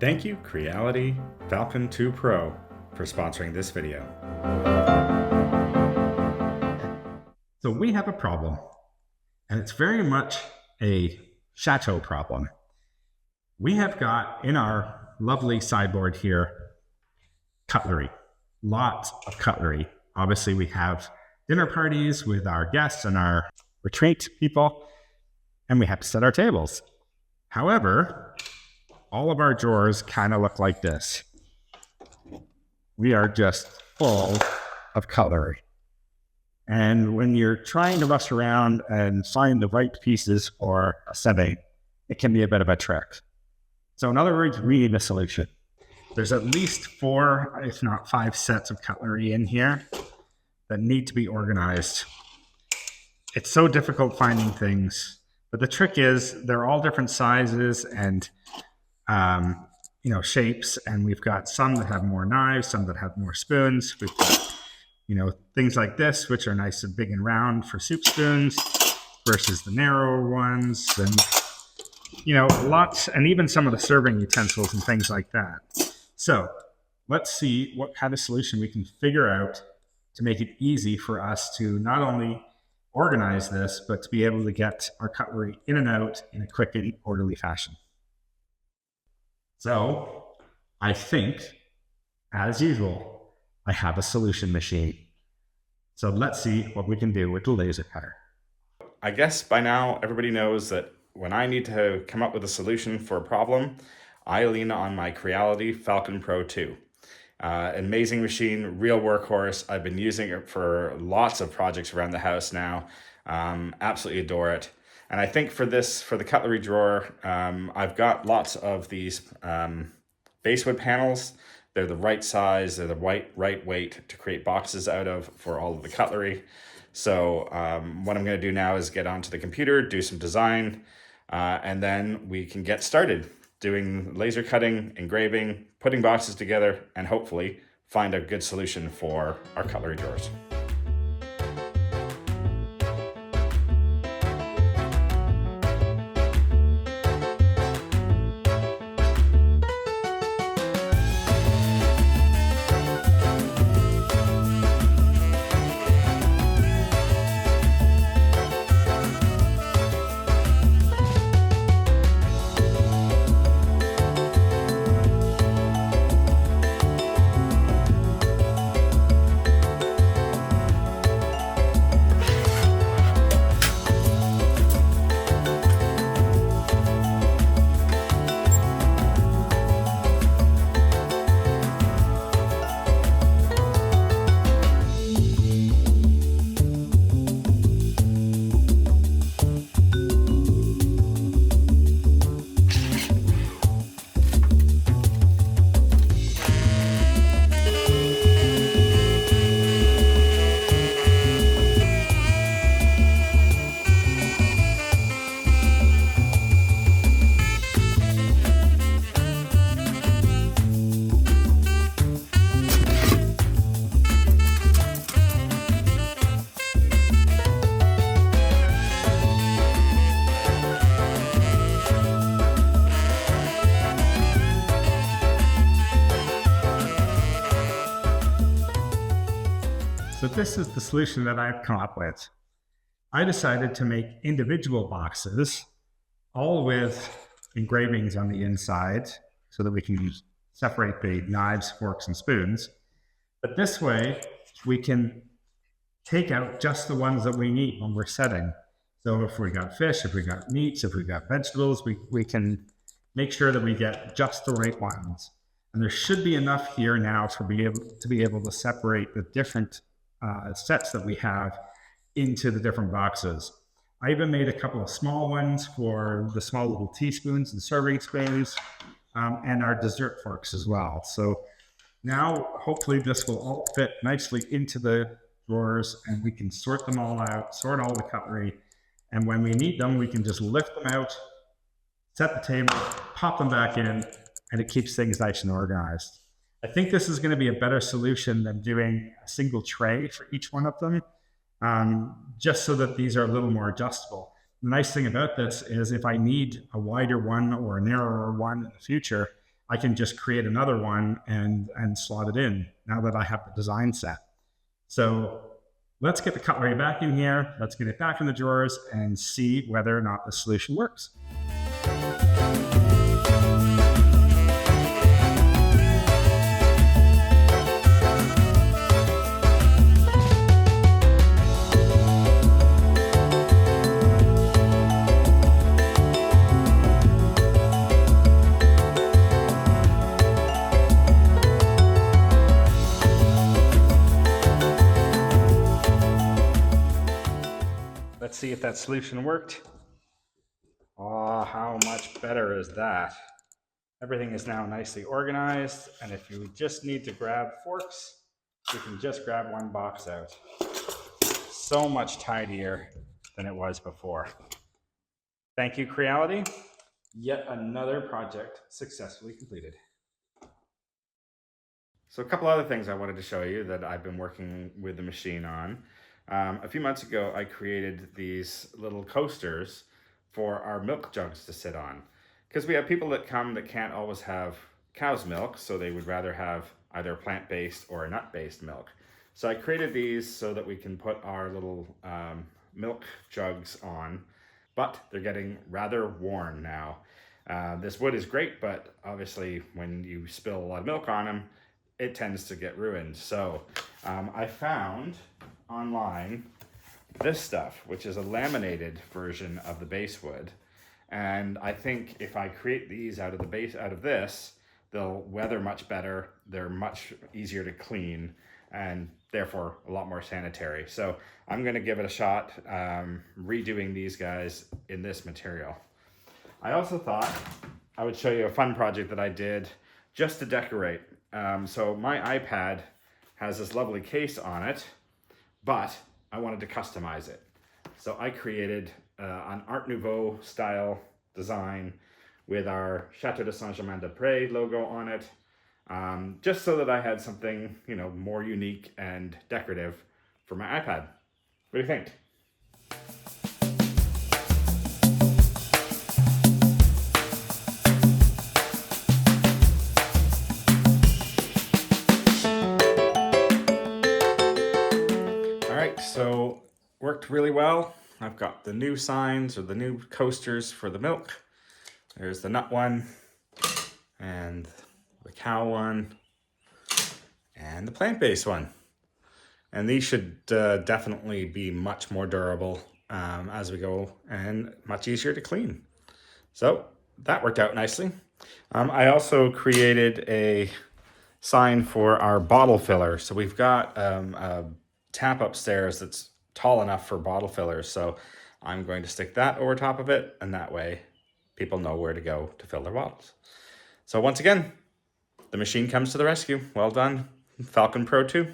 Thank you, Creality Falcon2 Pro, for sponsoring this video. So we have a problem, and it's very much a Chateau problem. We have got in our lovely sideboard here cutlery, lots of cutlery. Obviously, we have dinner parties with our guests and our retreat people, and we have to set our tables. However, all of our drawers kind of look like this. We are just full of cutlery. And when you're trying to rush around and find the right pieces for a setting, it can be a bit of a trick. So in other words, we need a solution. There's at least 4, if not 5 sets of cutlery in here that need to be organized. It's so difficult finding things, but the trick is they're all different sizes and shapes, and we've got some that have more knives, some that have more spoons. We've got, things like this, which are nice and big and round for soup spoons versus the narrower ones, and, lots, and even some of the serving utensils and things like that. So let's see what kind of solution we can figure out to make it easy for us to not only organize this, but to be able to get our cutlery in and out in a quick and orderly fashion. So I think, as usual, I have a solution machine. So let's see what we can do with the laser cutter. I guess by now everybody knows that when I need to come up with a solution for a problem, I lean on my Creality Falcon2. Amazing machine, real workhorse. I've been using it for lots of projects around the house now. Absolutely adore it. And I think for the cutlery drawer, I've got lots of these basewood panels. They're the right size, they're the right weight to create boxes out of for all of the cutlery. So what I'm going to do now is get onto the computer, do some design, and then we can get started doing laser cutting, engraving, putting boxes together, and hopefully find a good solution for our cutlery drawers. So this is the solution that I've come up with. I decided to make individual boxes, all with engravings on the inside, so that we can separate the knives, forks, and spoons. But this way, we can take out just the ones that we need when we're setting. So if we got fish, if we got meats, if we got vegetables, we can make sure that we get just the right ones. And there should be enough here now to be able to separate the different sets that we have into the different boxes. I even made a couple of small ones for the small little teaspoons and serving spoons, and our dessert forks as well. So now hopefully this will all fit nicely into the drawers, and we can sort them all out, sort all the cutlery, and when we need them, we can just lift them out, set the table, pop them back in, and it keeps things nice and organized. I think this is going to be a better solution than doing a single tray for each one of them, just so that these are a little more adjustable. The nice thing about this is if I need a wider one or a narrower one in the future, I can just create another one and slot it in now that I have the design set. So let's get the cutlery back in here. Let's get it back in the drawers and see whether or not the solution works. Let's see if that solution worked. Oh, how much better is that? Everything is now nicely organized, and if you just need to grab forks, you can just grab one box out. So much tidier than it was before. Thank you, Creality. Yet another project successfully completed. So a couple other things I wanted to show you that I've been working with the machine on. A few months ago, I created these little coasters for our milk jugs to sit on. Because we have people that come that can't always have cow's milk, so they would rather have either plant-based or nut-based milk. So I created these so that we can put our little milk jugs on, but they're getting rather worn now. This wood is great, but obviously when you spill a lot of milk on them, it tends to get ruined. So I found online this stuff, which is a laminated version of the base wood. And I think if I create these out of this, they'll weather much better. They're much easier to clean and therefore a lot more sanitary. So I'm going to give it a shot redoing these guys in this material. I also thought I would show you a fun project that I did just to decorate. So my iPad has this lovely case on it, but I wanted to customize it. So I created an Art Nouveau style design with our Château de Saint-Germain-des-Prés logo on it, just so that I had something, you know, more unique and decorative for my iPad. What do you think? So worked really well. I've got the new signs or the new coasters for the milk. There's the nut one and the cow one and the plant-based one. And these should definitely be much more durable as we go and much easier to clean. So that worked out nicely. I also created a sign for our bottle filler. So we've got a tap upstairs that's tall enough for bottle fillers, so I'm going to stick that over top of it, and that way people know where to go to fill their bottles. So once again, the machine comes to the rescue. Well done, Falcon Pro 2.